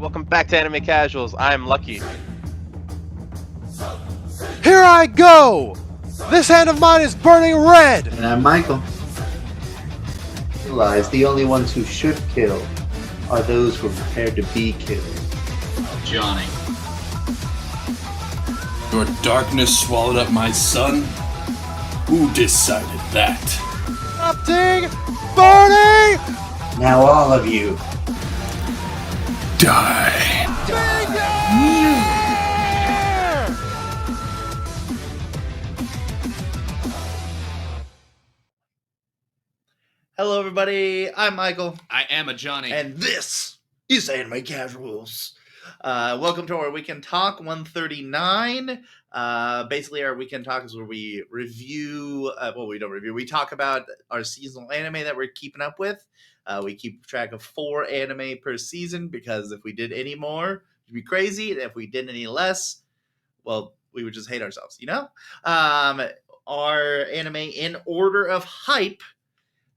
Welcome back to Anime Casuals. I'm Lucky. Here I go! This hand of mine is burning red! And I'm Michael. Realize the only ones who should kill are those who are prepared to be killed. Johnny. Your darkness swallowed up my son? Who decided that? Erupting! Burning! Now all of you. Die. Hello, everybody. I'm Michael, I am a Johnny. and this is Anime Casuals. Welcome to our Weekend Talk 139. Basically, our Weekend Talk is where we review. We don't review. We talk about our seasonal anime that we're keeping up with. We keep track of 4 anime per season because if we did any more, it'd be crazy. And if we did any less, well, we would just hate ourselves, you know? Our anime in order of hype.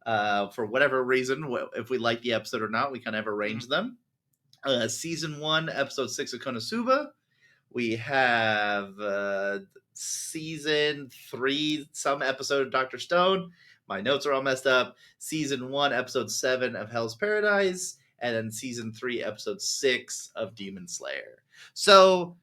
For whatever reason, if we like the episode or not, we kind of arrange them. Season 1, episode 6 of Konosuba. We have season 3, some episode of Dr. Stone. My notes are all messed up. Season 1, episode 7 of Hell's Paradise. And then season 3, episode 6 of Demon Slayer. So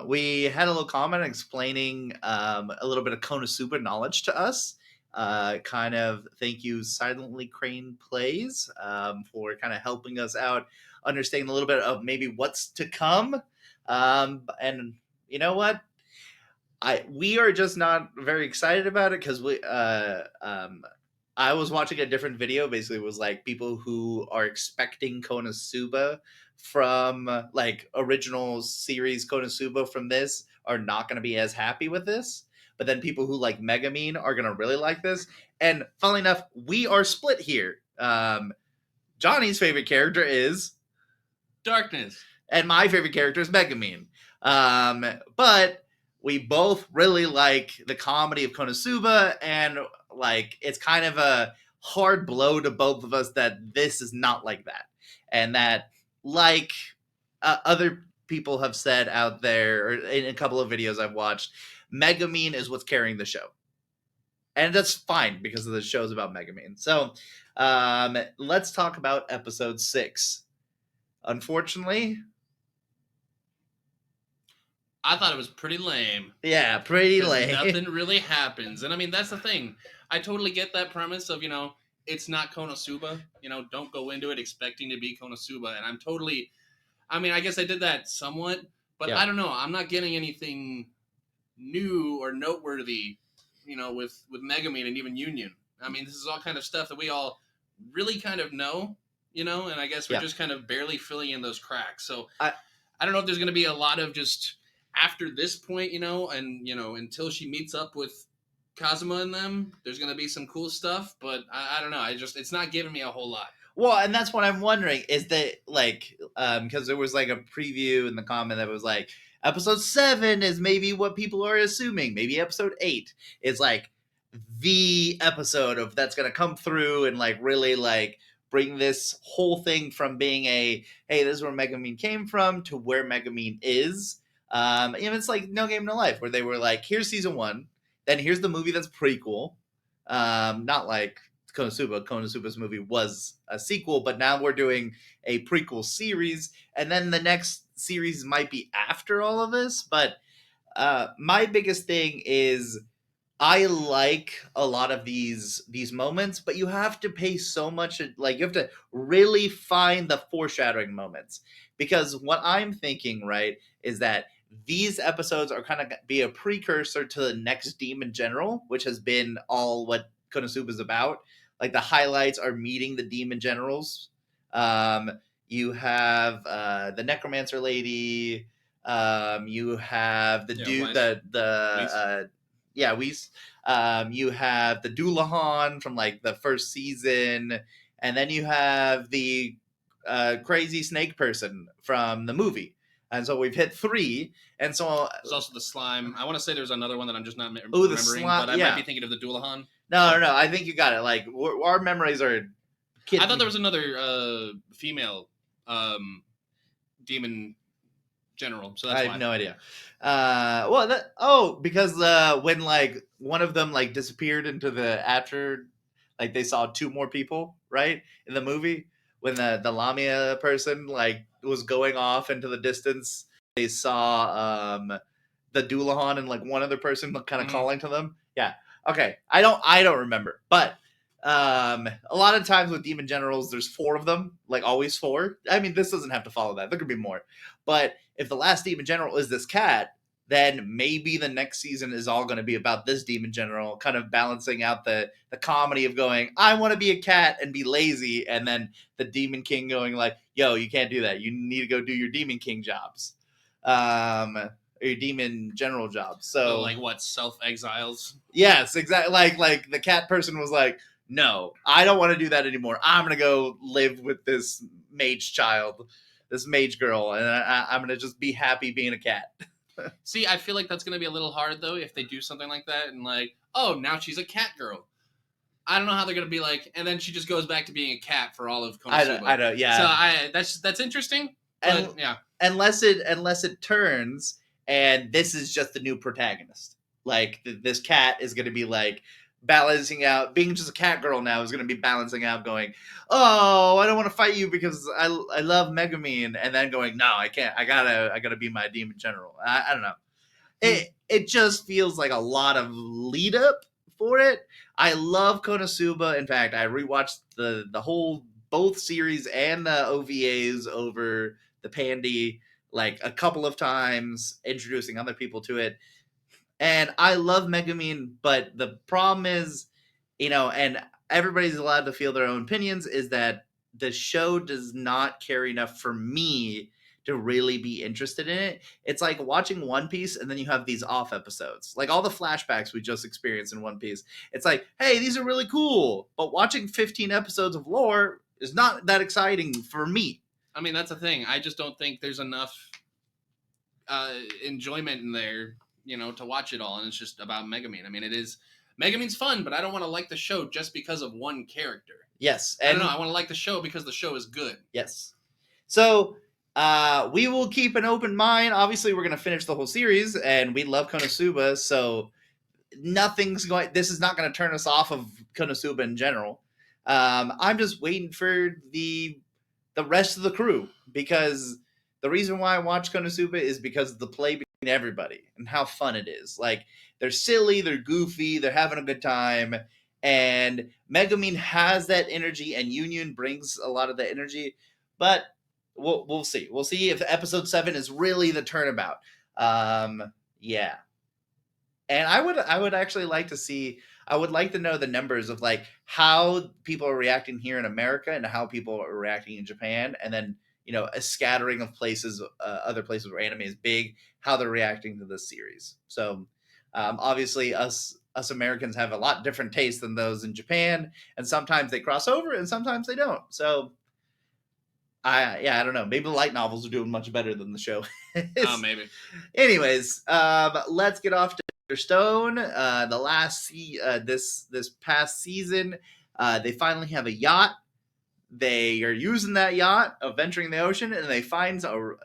we had a little comment explaining a little bit of Konosuba knowledge to us. Kind of thank you Silently Crane Plays for kind of helping us out understanding a little bit of maybe what's to come. And you know what, we are just not very excited about it because I was watching a different video. Basically it was like people who are expecting Konosuba from like original series Konosuba from this are not going to be as happy with this. But then people who like Megumin are going to really like this. And funnily enough, we are split here. Johnny's favorite character is Darkness. And my favorite character is Megumin. But we both really like the comedy of Konosuba. And like it's kind of a hard blow to both of us that this is not like that. And that like other people have said out there, or in a couple of videos I've watched, Megumin is what's carrying the show. And that's fine because of the show's about Megumin. So let's talk about episode 6. Unfortunately, I thought it was pretty lame. yeah, pretty lame. Nothing really happens. And I mean, that's the thing. I totally get that premise of, it's not Konosuba. Don't go into it expecting to be Konosuba. And I guess I did that somewhat. But Yeah. I don't know. I'm not getting anything new or noteworthy, with Megumin and even Union. I mean, this is all kind of stuff that we all really kind of know, and I guess we're just kind of barely filling in those cracks. So I don't know if there's going to be a lot of just after this point, and, until she meets up with Kazuma and them, there's going to be some cool stuff, but I don't know. It's not giving me a whole lot. Well, and that's what I'm wondering is that like, because there was like a preview in the comment that was like, episode 7 is maybe what people are assuming. Maybe episode 8 is like the episode of that's going to come through and like really like bring this whole thing from being a, hey, this is where Megumin came from to where Megumin is. And it's like No Game No Life where they were like, here's season 1, then here's the movie that's prequel. Not like Konosuba. Konosuba's movie was a sequel, but now we're doing a prequel series, and then the next series might be after all of this. But my biggest thing is I like a lot of these moments, but you have to pay so much, like you have to really find the foreshadowing moments, because what I'm thinking, right, is that these episodes are kind of be a precursor to the next Demon General, which has been all what Konosuba is about. Like the highlights are meeting the Demon Generals. You have the Necromancer lady. You have the dude, Whis. You have the Doulahan from like the first season, and then you have the crazy snake person from the movie. And so we've hit 3, and so there's also the slime. I want to say there's another one that I'm just not the remembering, slime, but I might be thinking of the Doulahan. No, I think you got it. Like our memories are. I thought there was another female demon general. So that's I why. have no idea. Because when like one of them like disappeared into the after, like they saw two more people, right, in the movie when the Lamia person like was going off into the distance, they saw the Doulahan and like one other person kind of Mhm. calling to them. Yeah. Okay. I don't remember, but a lot of times with demon generals, there's four of them, like always four. I mean, this doesn't have to follow that. There could be more, but if the last demon general is this cat, then maybe the next season is all going to be about this demon general, kind of balancing out the comedy of going, I want to be a cat and be lazy, and then the demon king going like, yo, you can't do that. You need to go do your demon king jobs, or your demon general jobs. So So like what, self-exiles? yes, exactly. Like the cat person was like, no, I don't want to do that anymore. I'm gonna go live with this mage child, this mage girl, and I'm gonna just be happy being a cat. See, I feel like that's going to be a little hard, though, if they do something like that and, like, oh, now she's a cat girl. I don't know how they're going to be like, and then she just goes back to being a cat for all of Konosuba. I don't. Yeah. So that's interesting, and but yeah. unless it turns and this is just the new protagonist, like this cat is going to be like balancing out, being just a cat girl now is going to be balancing out, going, oh, I don't want to fight you because I love Megumin, and then going, no, I can't, I gotta be my demon general. I don't know. It just feels like a lot of lead up for it. I love Konosuba. In fact, I rewatched the whole both series and the OVAs over the Pandy like a couple of times, introducing other people to it. And I love Megumin, but the problem is, and everybody's allowed to feel their own opinions, is that the show does not carry enough for me to really be interested in it. It's like watching One Piece and then you have these off episodes. Like all the flashbacks we just experienced in One Piece. It's like, hey, these are really cool, but watching 15 episodes of lore is not that exciting for me. I mean, that's the thing. I just don't think there's enough enjoyment in there, to watch it all. And it's just about Megumin. I mean, Megumin's fun, but I don't want to like the show just because of one character. Yes. I don't know. I want to like the show because the show is good. Yes. So we will keep an open mind. Obviously, we're going to finish the whole series, and we love Konosuba, so this is not going to turn us off of Konosuba in general. I'm just waiting for the rest of the crew, because the reason why I watch Konosuba is because of the play between everybody and how fun it is. Like, they're silly, they're goofy, they're having a good time, and Megumin has that energy, and Union brings a lot of the energy, but we'll see. We'll see if episode 7 is really the turnabout. Yeah. And I would actually like to see, I would like to know the numbers of like how people are reacting here in America and how people are reacting in Japan, and then a scattering of places, other places where anime is big, how they're reacting to this series. So obviously us Americans have a lot different tastes than those in Japan, and sometimes they cross over and sometimes they don't. So I don't know. Maybe the light novels are doing much better than the show is. Oh, maybe. Anyways, let's get off to Dr. Stone. The last this past season, they finally have a yacht. They are using that yacht, venturing the ocean, and they find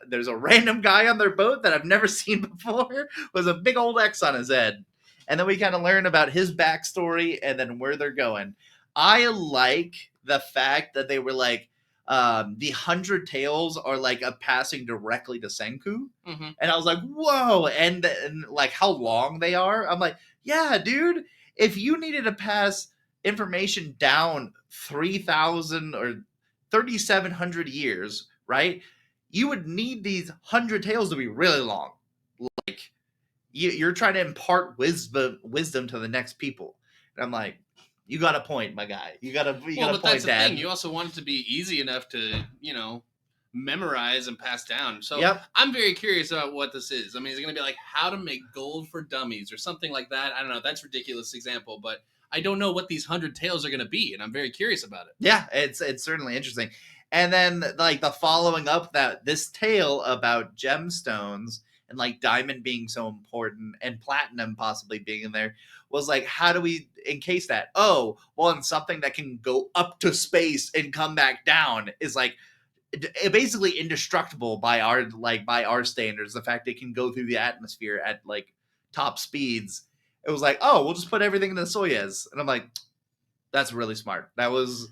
there's a random guy on their boat that I've never seen before with a big old X on his head. And then we kind of learn about his backstory and then where they're going. I like the fact that they were like, the 100 Tails are like a passing directly to Senku. Mm-hmm. And I was like, whoa. And like how long they are. I'm like, yeah, dude, if you needed to pass information down 3,000 or 3,700 years, right? You would need these 100 Tails to be really long. Like you're trying to impart wisdom to the next people. And I'm like, you got a point, my guy. You got a point, but that's the Dad. thing. You also want it to be easy enough to, memorize and pass down. So Yep. I'm very curious about what this is. I mean, is it going to be like how to make gold for dummies or something like that? I don't know. That's a ridiculous example, but I don't know what these 100 Tails are going to be, and I'm very curious about it. Yeah, it's certainly interesting. And then like the following up that this tale about gemstones and like diamond being so important and platinum possibly being in there was like, how do we encase that? Oh, well, and something that can go up to space and come back down is like basically indestructible by our standards. The fact it can go through the atmosphere at like top speeds. It was like, oh, we'll just put everything in the Soyuz, and I'm like, that's really smart. That was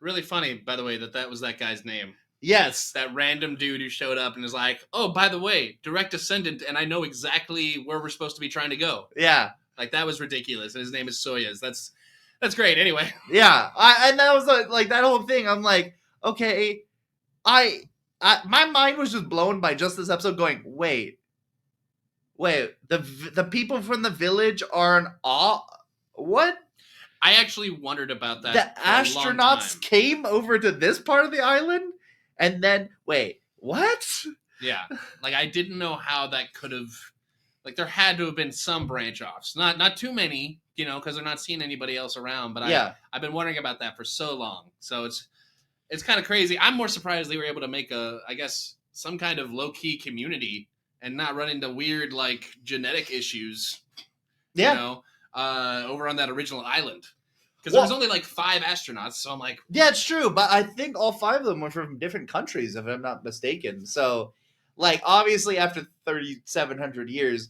Really funny, by the way, that was that guy's name. yes, That random dude who showed up and is like, oh, by the way, direct descendant, and I know exactly where we're supposed to be trying to go. yeah. Like, that was ridiculous, and his name is Soyuz. That's great. Anyway, Yeah, and that was like that whole thing. I'm like, okay, I my mind was just blown by just this episode. Going, wait, the people from the village are an what? I actually wondered about that. The for a long astronauts time. came over to this part of the island, and then wait, what? Yeah, like I didn't know how that could have. Like there had to have been some branch offs, not too many, you know, because they're not seeing anybody else around. But Yeah, I've been wondering about that for so long, so it's kind of crazy. I'm more surprised they were able to make I guess some kind of low key community and not run into weird like genetic issues. yeah. You know, over on that original island. Because Well- there was only like 5 astronauts, so I'm like, Yeah, it's true, but I think all 5 of them were from different countries, if I'm not mistaken. So, like, obviously, after 3,700 years,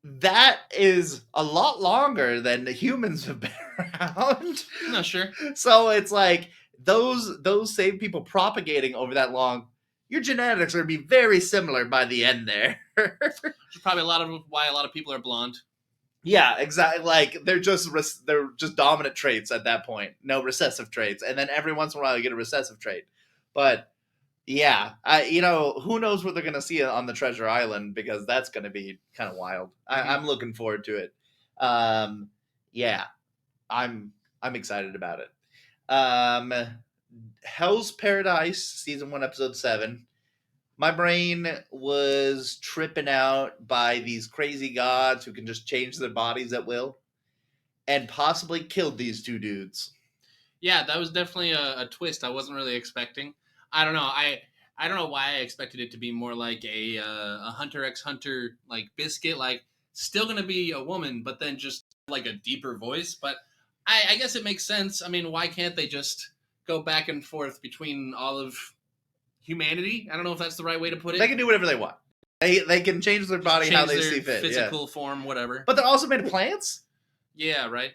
that is a lot longer than the humans have been around. I'm not sure. So it's like those same people propagating over that long. Your genetics are gonna be very similar by the end there. There's probably why a lot of people are blonde. Yeah, exactly. Like they're just dominant traits at that point. No recessive traits, and then every once in a while you get a recessive trait. But yeah, who knows what they're gonna see on the Treasure Island, because that's gonna be kind of wild. I'm looking forward to it. Yeah, I'm excited about it. Hell's Paradise season 1 episode 7. My brain was tripping out by these crazy gods who can just change their bodies at will, and possibly killed these 2 dudes. Yeah, that was definitely a twist I wasn't really expecting. I don't know. I don't know why I expected it to be more like a Hunter x Hunter like biscuit, like still gonna be a woman, but then just like a deeper voice. But I guess it makes sense. I mean, why can't they just go back and forth between all of humanity? I don't know if that's the right way to put it. They can do whatever they want. They can change their body Change how they their see fit. physical form, whatever. But they're also made of plants. Yeah, right.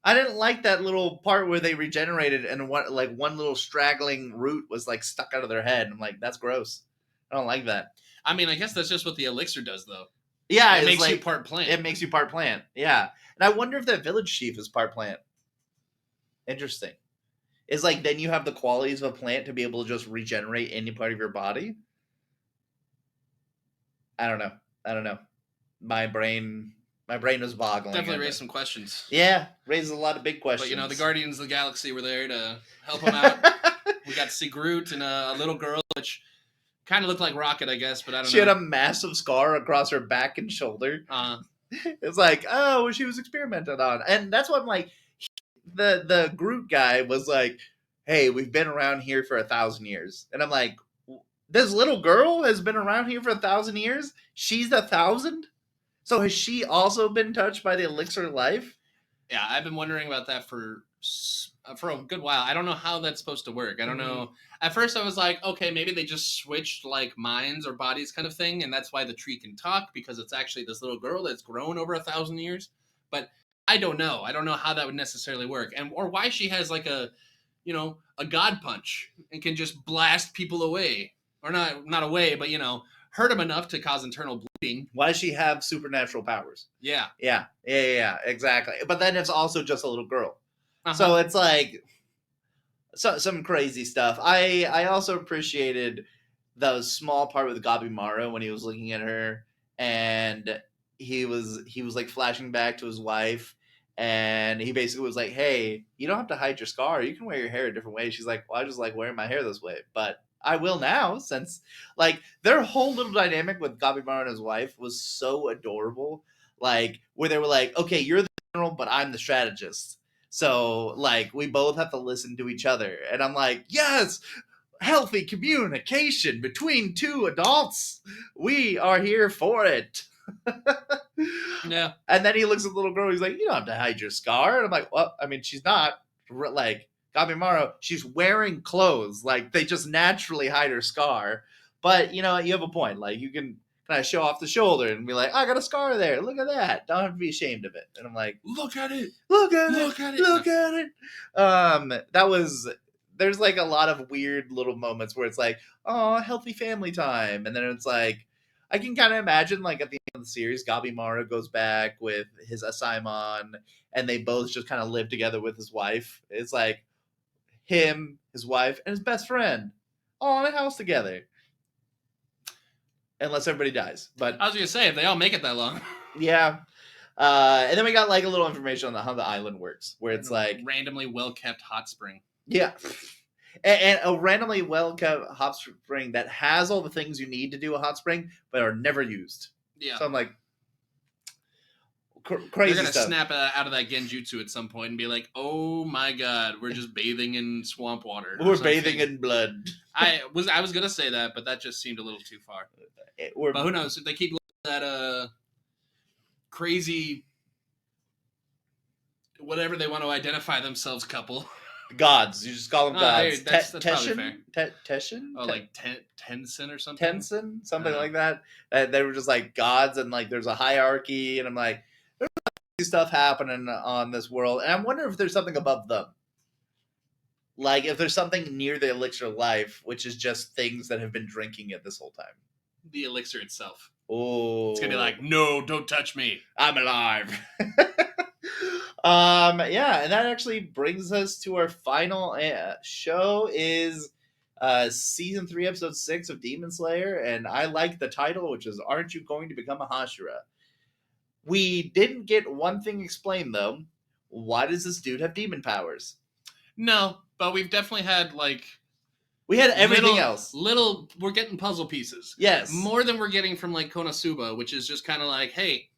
I didn't like that little part where they regenerated and one little straggling root was like stuck out of their head. I'm like, that's gross. I don't like that. I mean, I guess that's just what the elixir does, though. Yeah, It it's makes like, you part plant. It makes you part plant. Yeah, and I wonder if that village chief is part plant. Interesting. Is like then you have the qualities of a plant to be able to just regenerate any part of your body. I don't know. My brain was boggling. Definitely raised some questions. Yeah, raises a lot of big questions. But, you know, the Guardians of the Galaxy were there to help him out. We got to see Groot and a little girl, which kind of looked like Rocket, I guess, but I don't know. She had a massive scar across her back and shoulder. It's like, oh, she was experimented on. And that's what I'm like, the Groot guy was like, hey, we've been around here for 1,000 years. And I'm like, this little girl has been around here for 1,000 years? She's 1,000? So has she also been touched by the elixir of life? Yeah, I've been wondering about that for a good while. I don't know how that's supposed to work. I don't know. At first I was like, okay, maybe they just switched like minds or bodies kind of thing, and that's why the tree can talk, because it's actually this little girl that's grown over 1,000 years. But I don't know. I don't know how that would necessarily work, or why she has like a god punch and can just blast people away, or not away, but hurt them enough to cause internal bleeding. Why does she have supernatural powers? Yeah, exactly. But then it's also just a little girl. uh-huh. So it's like some crazy stuff. I also appreciated the small part with Gabimaru when he was looking at her, and he was like flashing back to his wife, and he basically was like, hey, you don't have to hide your scar. You can wear your hair a different way. She's like, well, I just like wearing my hair this way, but I will now, since like their whole little dynamic with Gabimaru and his wife was so adorable. Like where they were like, okay, you're the general, but I'm the strategist. So like we both have to listen to each other. And I'm like, yes, healthy communication between 2 adults. We are here for it. Yeah. And then he looks at the little girl. He's like, you don't have to hide your scar. And I'm like, well, I mean, she's not like Gabimaru, she's wearing clothes. Like, they just naturally hide her scar. But, you know, you have a point. Like, you can kind of show off the shoulder and be like, I got a scar there. Look at that. Don't have to be ashamed of it. And I'm like, Look at it. look at Look it. at it. Look at it. That was... There's, like, a lot of weird little moments where it's like, oh, healthy family time. And then it's like, I can kind of imagine, like, at the end of the series, Gabimaru goes back with his Asaimon, and they both just kind of live together with his wife. It's like him, his wife, and his best friend all in a house together. Unless everybody dies. But I was gonna say if they all make it that long. yeah. And then we got, like, a little information on how the island works, where it's like randomly well kept hot spring. yeah. And a randomly well-kept hot spring that has all the things you need to do a hot spring, but are never used. Yeah. So I'm like, crazy They're gonna stuff. snap out of that genjutsu at some point and be like, "Oh my god, we're just bathing in swamp water. or We're something." bathing in blood. I was gonna say that, but that just seemed a little too far. But who knows? If they keep looking at that crazy, whatever they want to identify themselves, couple. gods. You just call them Oh, gods. hey, that's probably fair. Teshin? Oh, like Tensen or something. Tensen? Something Uh. like that. They were just like gods, and like there's a hierarchy, and I'm like, there's stuff happening on this world, and I wonder if there's something above them. Like if there's something near the elixir of life, which is just things that have been drinking it this whole time. The elixir itself. Oh, It's gonna be like, no, don't touch me. I'm alive. Yeah, and that actually brings us to our final show is season 3, episode 6 of Demon Slayer, and I like the title, which is "Aren't You Going to Become a Hashira?" We didn't get one thing explained though. Why does this dude have demon powers? No, but we've definitely had like We had everything else. We're getting puzzle pieces. Yes. More than we're getting from like Konosuba, which is just kind of like, hey,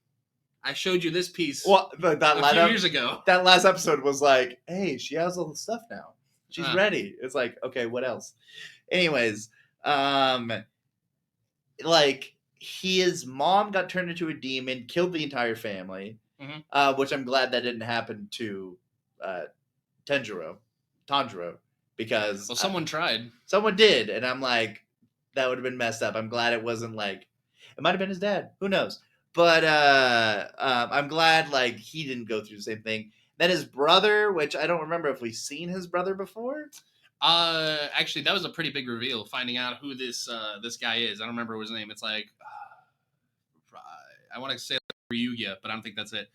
I showed you this piece Well, but a few years ago. that last episode was like, hey, she has all the stuff now. She's Ah. ready. It's like, okay, what else? Anyways, like his mom got turned into a demon, killed the entire family, which I'm glad that didn't happen to Tanjiro, because Well, someone tried. someone did, and I'm like, that would have been messed up. I'm glad it wasn't like, it might have been his dad. Who knows? But I'm glad like he didn't go through the same thing. Then his brother, which I don't remember if we've seen his brother before. Actually, that was a pretty big reveal. Finding out who this guy is. I don't remember his name. It's like I want to say Ryuya, but I don't think that's it.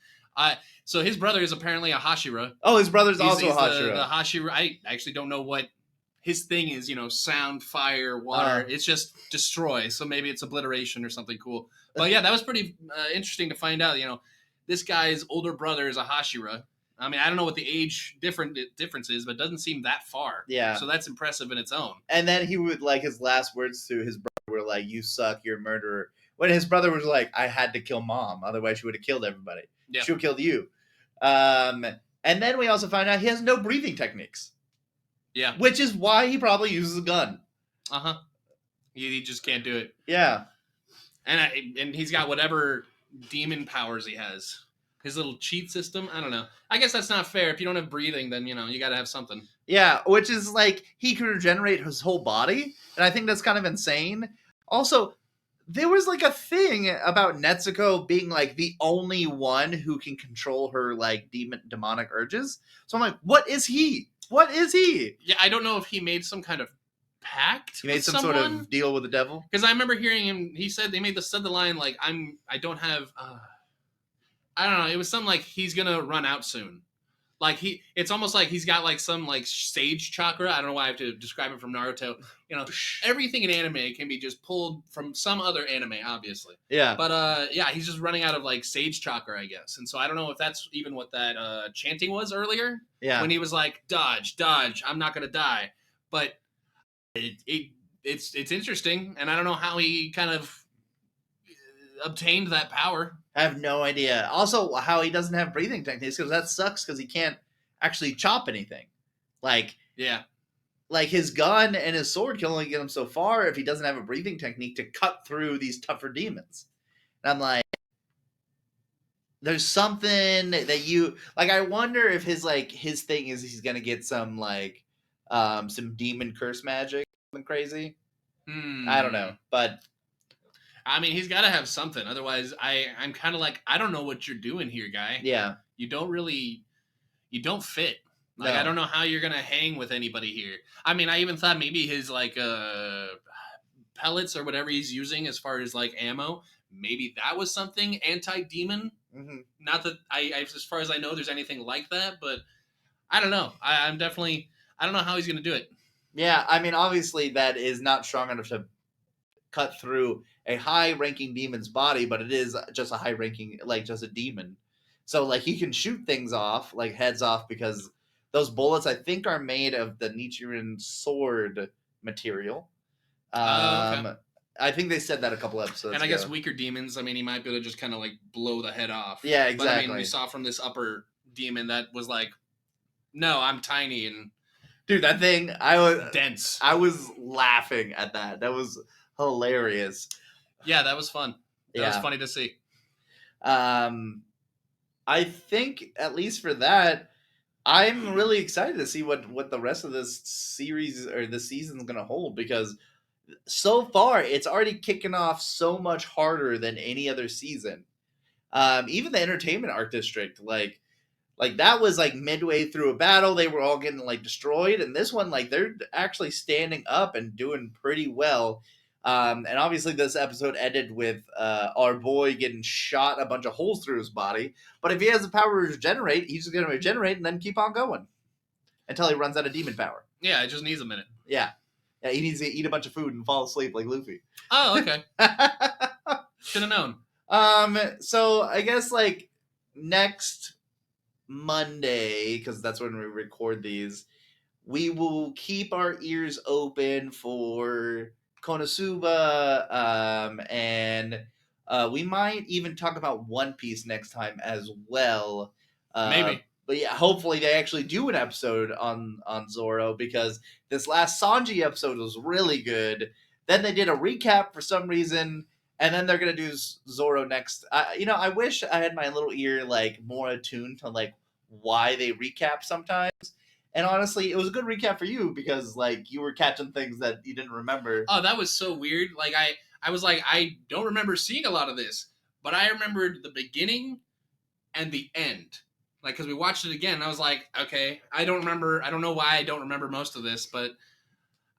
So his brother is apparently a Hashira. Oh, his brother's also He's a Hashira. The Hashira. I actually don't know what his thing is. Sound, fire, water. It's just destroy. So maybe it's obliteration or something cool. But yeah, that was pretty interesting to find out. This guy's older brother is a Hashira. I mean, I don't know what the age difference is, but it doesn't seem that far. Yeah. So that's impressive in its own. And then he would like his last words to his brother were like, "You suck, you're a murderer." When his brother was like, "I had to kill mom, otherwise she would have killed everybody. Yeah. She would have killed you." And then we also find out he has no breathing techniques. Yeah. Which is why he probably uses a gun. Uh-huh. He just can't do it. Yeah. And he's got whatever demon powers he has. His little cheat system. I don't know. I guess that's not fair. If you don't have breathing, then, you got to have something. Yeah, which is like he can regenerate his whole body. And I think that's kind of insane. Also, there was like a thing about Netsuko being like the only one who can control her like demonic urges. So I'm like, what is he? What is he? Yeah, I don't know if he made some kind of pact. He made some sort of deal with the devil. Because I remember hearing him. He said said the line like, I don't have. I don't know. It was something like he's gonna run out soon. Like it's almost like he's got like some like sage chakra. I don't know why I have to describe it from Naruto. Everything in anime can be just pulled from some other anime, obviously. Yeah. But yeah, he's just running out of like sage chakra, I guess. And so I don't know if that's even what that chanting was earlier. Yeah. When he was like, dodge, I'm not gonna die. But it's interesting, and I don't know how he kind of obtained that power. I have no idea. Also, how he doesn't have breathing techniques, because that sucks because he can't actually chop anything. Like his gun and his sword can only get him so far if he doesn't have a breathing technique to cut through these tougher demons. And I'm like, there's something that you like. I wonder if his thing is he's gonna get some some demon curse magic, something crazy. I don't know, but I mean, he's got to have something. Otherwise, I'm kind of like, I don't know what you're doing here, guy. yeah, You don't fit. Like, No. I don't know how you're gonna hang with anybody here. I mean, I even thought maybe his pellets or whatever he's using as far as like ammo, maybe that was something anti-demon. mm-hmm. Not that I as far as I know, there's anything like that, but I don't know. I'm definitely, I don't know how he's gonna do it. Yeah. I mean, obviously that is not strong enough to cut through a high-ranking demon's body, but it is just a high-ranking, just a demon. So like he can shoot things off, like heads off, because those bullets I think are made of the Nichiren sword material. Okay. I think they said that a couple episodes And I ago. guess weaker demons, I mean, he might be able to just kind of like blow the head off. Yeah, But I exactly. mean, we saw from this upper demon that was like, no, I'm tiny and Dude, that thing, I was laughing at that. That was hilarious. yeah, that was fun. That was Yeah. funny to see. I think at least for that, I'm really excited to see what the rest of this series or the season is going to hold, because so far it's already kicking off so much harder than any other season. Even the entertainment art district, like that was like midway through a battle, they were all getting like destroyed, and this one, like, they're actually standing up and doing pretty well. And obviously this episode ended with our boy getting shot a bunch of holes through his body, but if he has the power to regenerate, he's just going to regenerate and then keep on going until he runs out of demon power. Yeah, it just needs a minute. Yeah, he needs to eat a bunch of food and fall asleep like Luffy. Oh, okay. Should have known. So I guess like next Monday, because that's when we record these, we will keep our ears open for Konosuba, and we might even talk about One Piece next time as well. Maybe. But yeah, hopefully they actually do an episode on Zoro, because this last Sanji episode was really good. Then they did a recap for some reason, and then they're gonna do Zoro next. I wish I had my little ear like more attuned to like why they recap sometimes. And honestly, it was a good recap for you, because like you were catching things that you didn't remember. Oh, that was so weird. Like I was like, I don't remember seeing a lot of this, but I remembered the beginning and the end. Like, because we watched it again, and I was like, okay, I don't remember. I don't know why I don't remember most of this, but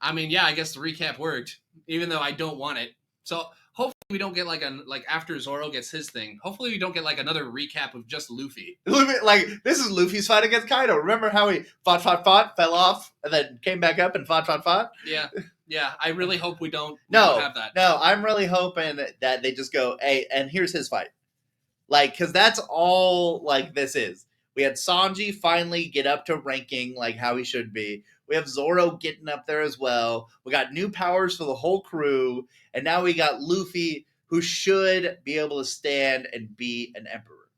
I mean, yeah, I guess the recap worked, even though I don't want it. So hopefully we don't get like after Zoro gets his thing. Hopefully we don't get like another recap of just Luffy. Like, this is Luffy's fight against Kaido. Remember how he fought, fell off, and then came back up and fought? Yeah. I really hope we don't have that. No, I'm really hoping that they just go, hey, and here's his fight. Like, because that's all like this is. We had Sanji finally get up to ranking like how he should be. We have Zoro getting up there as well. We got new powers for the whole crew. And now we got Luffy, who should be able to stand and be an emperor.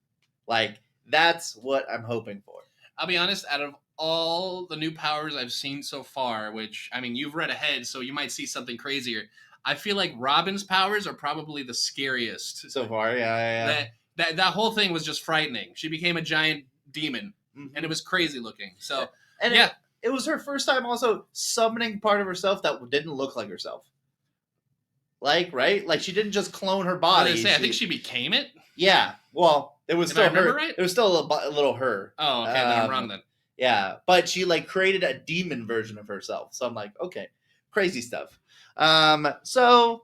Like, that's what I'm hoping for. I'll be honest, out of all the new powers I've seen so far, which, I mean, you've read ahead, so you might see something crazier. I feel like Robin's powers are probably the scariest. So far, yeah. That whole thing was just frightening. She became a giant demon, and it was crazy looking. So, and yeah. It was her first time also summoning part of herself that didn't look like herself. Like, right? Like, she didn't just clone her body. I think she became it. Yeah. Well, it was still her. Right? It was still a little her. Oh, okay. Then I'm wrong then. Yeah. But she, like, created a demon version of herself. So I'm like, okay. Crazy stuff. So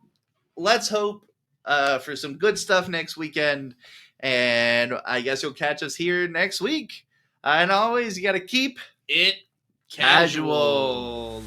let's hope for some good stuff next weekend. And I guess you'll catch us here next week. And always, you got to keep it casual.